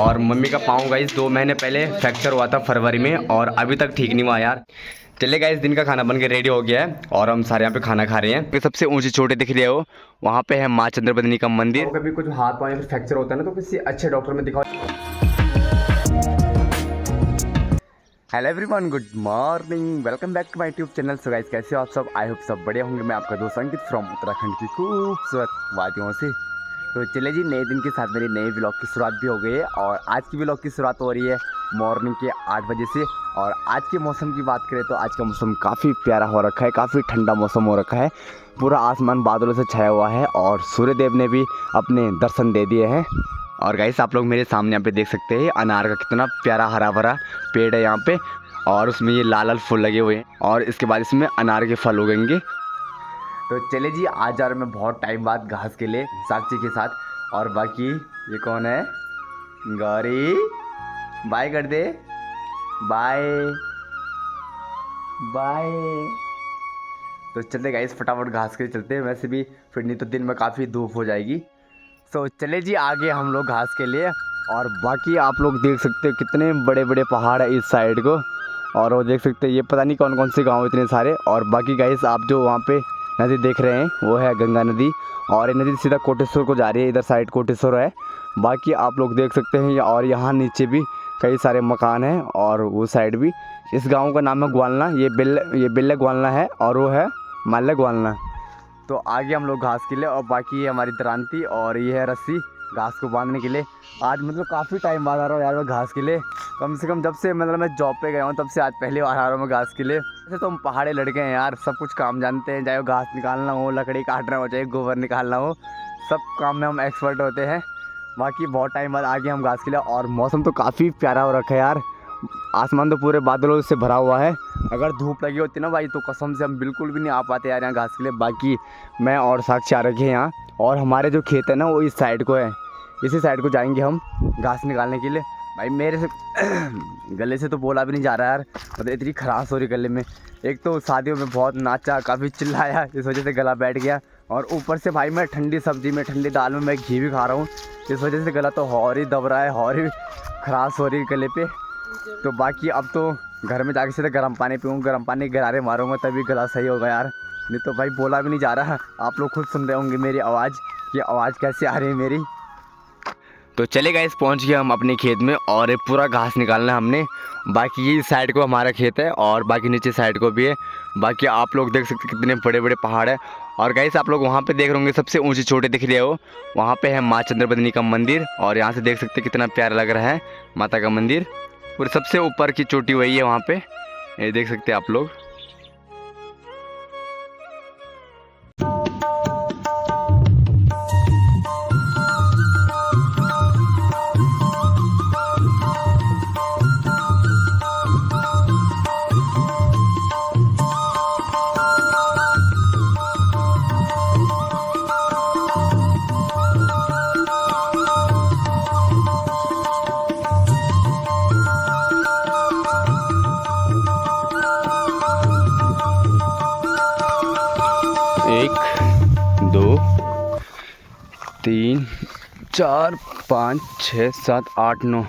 और मम्मी का पाँव गाइस 2 महीने पहले फ्रैक्चर हुआ था फरवरी में और अभी तक ठीक नहीं हुआ यार। चले गाइस, दिन का खाना बन के रेडी हो गया है और हम सारे यहाँ पे खाना खा रहे हैं। सबसे ऊंची चोटी दिख रही हो, वहाँ पे है माँ चंद्रबदनी का मंदिर। कभी कुछ हाथ पाँव फिर फ्रैक्चर होता है ना, तो किसी अच्छे डॉक्टर में दिखाओ। Hello everyone, good morning, welcome back to my YouTube channel. So guys, कैसे हो आप सब? आई होप सब बढ़िया होंगे। मैं आपका दोस्त अंकित फ्रॉम उत्तराखंड की खूबसूरत वादियों से। तो चले जी, नए दिन के साथ मेरी नए व्लॉग की शुरुआत भी हो गई है और आज की व्लॉग की शुरुआत हो रही है मॉर्निंग के 8 बजे से। और आज के मौसम की बात करें तो आज का मौसम काफ़ी प्यारा हो रखा है, काफ़ी ठंडा मौसम हो रखा है। पूरा आसमान बादलों से छाया हुआ है और सूर्य देव ने भी अपने दर्शन दे दिए हैं। और गाइस, आप लोग मेरे सामने यहाँ पे देख सकते हैं अनार का कितना प्यारा हरा भरा पेड़ है यहाँ पे, और उसमें ये लाल लाल फूल लगे हुए हैं और इसके बाद इसमें अनार के फल उगेंगे। तो चले जी, आज जा रहा मैं बहुत टाइम बाद घास के लिए साक्षी के साथ। और बाकी ये कौन है? गौरी, बाय कर दे, बाय बाय। तो चलते गाइस, फटाफट घास के लिए चलते हैं, वैसे भी फिर नहीं तो दिन में काफ़ी धूप हो जाएगी। तो चले जी, आगे हम लोग घास के लिए। और बाकी आप लोग देख सकते हो कितने बड़े बड़े पहाड़ है इस साइड को, और वो देख सकते हैं ये पता नहीं कौन कौन से गांव इतने सारे। और बाकी गाइस, आप जो वहाँ पे नदी देख रहे हैं वो है गंगा नदी, और ये नदी सीधा कोटेश्वर को जा रही है, इधर साइड कोटेश्वर है। बाकी आप लोग देख सकते हैं, और यहाँ नीचे भी कई सारे मकान हैं और वो साइड भी। इस गाँव का नाम है ग्वालना, ये बिल्ले ग्वालना है और वो है माल्य ग्वालना। तो आगे हम लोग घास के लिए, और बाकी ये हमारी दरांती और ये है रस्सी घास को बांधने के लिए। आज मतलब काफ़ी टाइम बाद आ रहा हूँ यार मैं घास के लिए, कम से कम जब से मतलब मैं जॉब पे गया हूँ तब से आज पहली बार आ रहा हूँ मैं घास के लिए। वैसे तो हम पहाड़ी लड़के हैं यार, सब कुछ काम जानते हैं, चाहे वो घास निकालना हो, लकड़ी काटना हो, चाहे गोबर निकालना हो, सब काम में हम एक्सपर्ट होते हैं। बाकी बहुत टाइम बाद आगे हम घास के लिए, और मौसम तो काफ़ी प्यारा हो रखा है यार। आसमान तो पूरे बादलों से भरा हुआ है। अगर धूप लगी होती ना भाई तो कसम से हम बिल्कुल भी नहीं आ पाते यार यहाँ घास के लिए। बाकी मैं और साक्षी आ रखे हैं यहाँ, और हमारे जो खेत है ना वो इस साइड को है, इसी साइड को जाएंगे हम घास निकालने के लिए। भाई मेरे से गले से तो बोला भी नहीं जा रहा यार, मतलब इतनी खराश हो रही गले में। एक तो शादियों में बहुत नाचा, काफ़ी चिल्लाया, इस वजह से गला बैठ गया, और ऊपर से भाई मैं ठंडी सब्जी में, ठंडी दाल में मैं घी भी खा रहा हूँ, इस वजह से गला तो और ही दब रहा है, और ही खराश हो रही है गले पे। तो बाकी अब तो घर में जाके सीधे गर्म पानी पीऊँगा, गर्म पानी गरारे मारूंगा तभी गला सही होगा यार, नहीं तो भाई बोला भी नहीं जा रहा। आप लोग खुद सुन रहे होंगे मेरी आवाज़, ये आवाज़ कैसे आ रही है मेरी। तो चले गाइस, पहुंच गए हम अपने खेत में, और ये पूरा घास निकालना है हमने। बाकी ये साइड को हमारा खेत है और बाकी नीचे साइड को भी है। बाकी आप लोग देख सकते कितने बड़े बड़े पहाड़ है। और गाइस, आप लोग वहाँ पे देख रहे होंगे सबसे ऊंची चोटी दिख रही है वो, वहाँ पे है माँ चंद्रबदनी का मंदिर, और यहाँ से देख सकते कितना प्यारा लग रहा है माता का मंदिर। पूरे सबसे ऊपर की चोटी वही है वहाँ पे, ये देख सकते हैं आप लोग। एक, दो, तीन, चार, 5, 6, 7, 8, 9।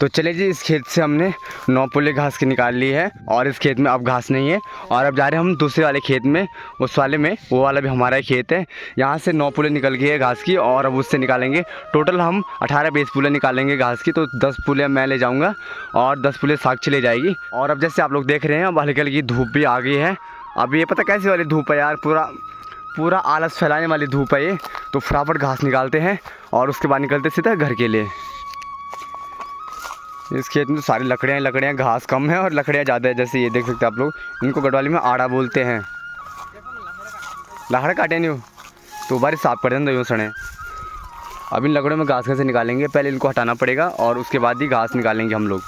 तो चले जी, इस खेत से हमने 9 पुले घास की निकाल ली है, और इस खेत में अब घास नहीं है। और अब जा रहे हैं हम दूसरे वाले खेत में, उस वाले में, वो वाला भी हमारा ही खेत है। यहाँ से 9 पुले निकल गई है घास की, और अब उससे निकालेंगे टोटल हम 18-20 पुले निकालेंगे घास की। तो 10 पुले मैं ले जाऊँगा और 10 पुले साक्षी ले जाएगी। और अब जैसे आप लोग देख रहे हैं, अब हल्की हल्की धूप भी आ गई है। अब ये पता कैसी वाली धूप है यार, पूरा आलस फैलाने वाली धूप है ये। तो फटाफट घास निकालते हैं और उसके बाद निकलते सीधा घर के लिए। इस खेत में तो सारी लकड़ियाँ, घास कम है और लकड़ियाँ ज़्यादा है। जैसे ये देख सकते हैं आप लोग, इनको गढ़वाली में आड़ा बोलते हैं। लकड़ काटे नहीं हो तो बारी साफ कर दें, यूँ सड़े। अब इन लकड़ों में घास कैसे निकालेंगे, पहले इनको हटाना पड़ेगा और उसके बाद ही घास निकालेंगे हम लोग।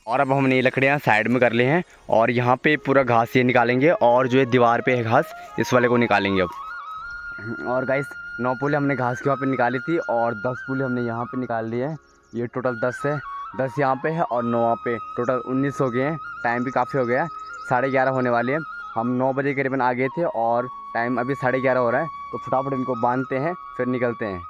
और अब हमने ये लकड़ियाँ साइड में कर ली हैं, और यहाँ पे पूरा घास ये निकालेंगे, और जो है दीवार पे है घास, इस वाले को निकालेंगे अब। और गाइस, 9 पुले हमने घास के वहाँ पे निकाली थी, और 10 पुले हमने यहाँ पे निकाल लिए हैं। ये टोटल 10 है, 10 यहाँ पे है और 9 वहाँ पे, टोटल 19 हो गए हैं। टाइम भी काफ़ी हो गया है, 11:30 होने वाले हैं। हम 9 बजे करीबन आ गए थे और टाइम अभी 11:30 हो रहा है। तो फटाफट इनको बांधते हैं, फिर निकलते हैं।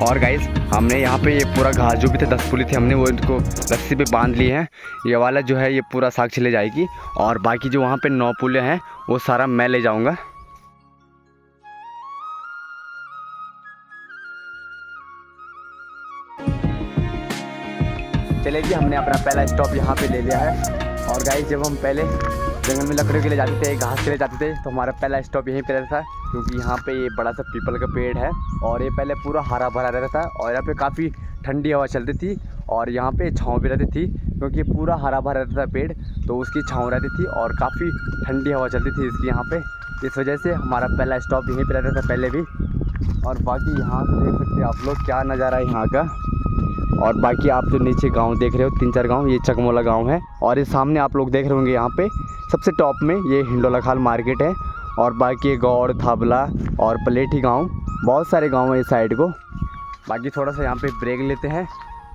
और गाइस हमने यहाँ पे ये पूरा घास जो भी थे 10 पुली थे, हमने वो इनको रस्सी पे बांध लिए हैं। ये वाला जो है ये पूरा साग चले जाएगी, और बाकी जो वहाँ पे 9 पुले हैं वो सारा मैं ले जाऊँगा। चलिए जी, हमने अपना पहला स्टॉप यहाँ पे ले लिया है। और गाइस जब हम पहले जंगल में लकड़ियों के लिए जाते थे, घास के लिए जाते थे, तो हमारा पहला स्टॉप यहीं पे रहता था, क्योंकि यहाँ पे ये बड़ा सा पीपल का पेड़ है और ये पहले पूरा हरा भरा रहता था और यहाँ पे काफ़ी ठंडी हवा चलती थी और यहाँ पे छाँव भी रहती थी, क्योंकि पूरा हरा भरा रहता था पेड़, तो उसकी छाँव रहती थी और काफ़ी ठंडी हवा चलती थी इसकी यहाँ पे। इस वजह से हमारा पहला स्टॉप यहीं पर रहता था पहले भी। और बाकी यहाँ से देख सकते हैं आप लोग क्या नज़ारा है यहाँ का। और बाकी आप जो नीचे गांव देख रहे हो 3-4 गांव, ये चकमोला गांव है। और ये सामने आप लोग देख रहे होंगे यहाँ पे सबसे टॉप में ये हिंडोला खाल मार्केट है। और बाकी गौड़, थाबला और पलेठी गांव, बहुत सारे गांव हैं इस साइड को। बाकी थोड़ा सा यहाँ पे ब्रेक लेते हैं,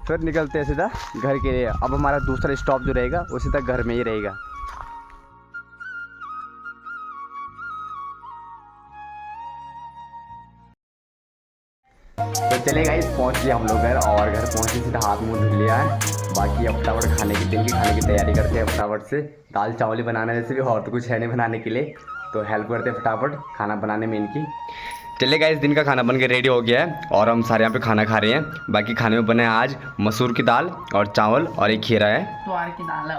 फिर निकलते हैं सीधा घर के लिए। अब हमारा दूसरा स्टॉप जो रहेगा वो सीधा घर में ही रहेगा। तो चले गाइस, पहुँच गए हम लोग घर, और घर पहुँचे सीधा हाथ मुँह धुल लिया है। बाकी अब फटाफट खाने की तैयारी करते हैं। फटाफट से दाल चावल ही बनाना है वैसे भी, और तो कुछ है नहीं बनाने के लिए, तो हेल्प करते हैं फटाफट खाना बनाने में इनकी। चले गाइस, दिन का खाना बन के रेडी हो गया है और हम सारे यहाँ पे खाना खा रहे हैं। बाकी खाने में बने हैं आज मसूर की दाल और चावल और एक खीरा है। तोर की दाल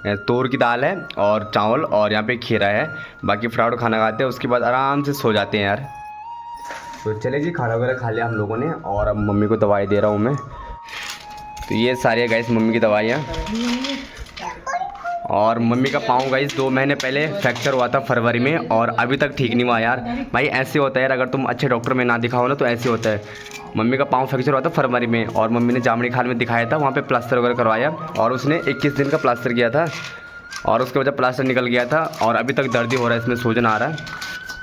है, तोर की दाल है और चावल और यहाँ पे खीरा है। बाकी फटाफट खाना खाते हैं, उसके बाद आराम से सो जाते हैं यार। तो चले जी, खाना वगैरह खा लिया हम लोगों ने, और अब मम्मी को दवाई दे रहा हूँ मैं। तो ये सारी है गाइस मम्मी की दवाइयाँ। और मम्मी का पाँव गाइस 2 महीने पहले फ्रैक्चर हुआ था फरवरी में, और अभी तक ठीक नहीं हुआ यार। भाई ऐसे होता है यार, अगर तुम अच्छे डॉक्टर में ना दिखाओ ना तो ऐसे होता है। मम्मी का पाँव फ्रैक्चर हुआ था फरवरी में, और मम्मी ने जामड़ी खाल में दिखाया था, वहाँ पे प्लास्टर वगैरह करवाया, और उसने 21 दिन का प्लास्टर किया था, और उसके वजह प्लास्टर निकल गया था, और अभी तक दर्द ही हो रहा है, इसमें सूजन आ रहा है।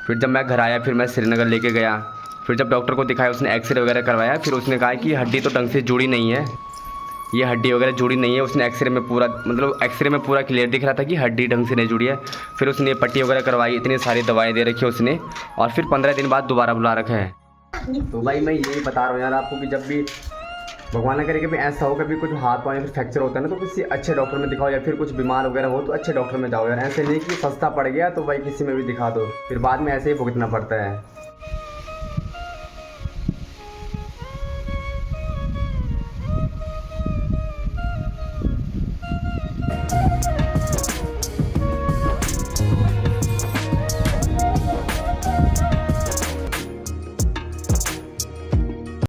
फिर जब मैं घर आया, फिर मैं श्रीनगर लेके गया, फिर जब डॉक्टर को दिखाया, उसने एक्सरे वगैरह करवाया, फिर उसने कहा कि हड्डी तो ढंग से जुड़ी नहीं है, ये हड्डी वगैरह जुड़ी नहीं है। उसने एक्सरे में पूरा, मतलब एक्सरे में पूरा क्लियर दिख रहा था कि हड्डी ढंग से नहीं जुड़ी है। फिर उसने पट्टी वगैरह करवाई, इतनी सारी दवाएं दे रखी है उसने, और फिर 15 दिन बाद दोबारा बुला रखा है। तो भाई मैं यही बता रहा हूँ यार आपको कि जब भी भगवान ना करे कभी ऐसा हो, कभी कुछ हाथ पाँव या फिर फ्रैक्चर होता है ना, तो किसी अच्छे डॉक्टर में दिखाओ, या फिर कुछ बीमार वगैरह हो तो अच्छे डॉक्टर में जाओ यार। ऐसे नहीं कि सस्ता पड़ गया तो भाई किसी में भी दिखा दो, फिर बाद में ऐसे ही भुगतना पड़ता है।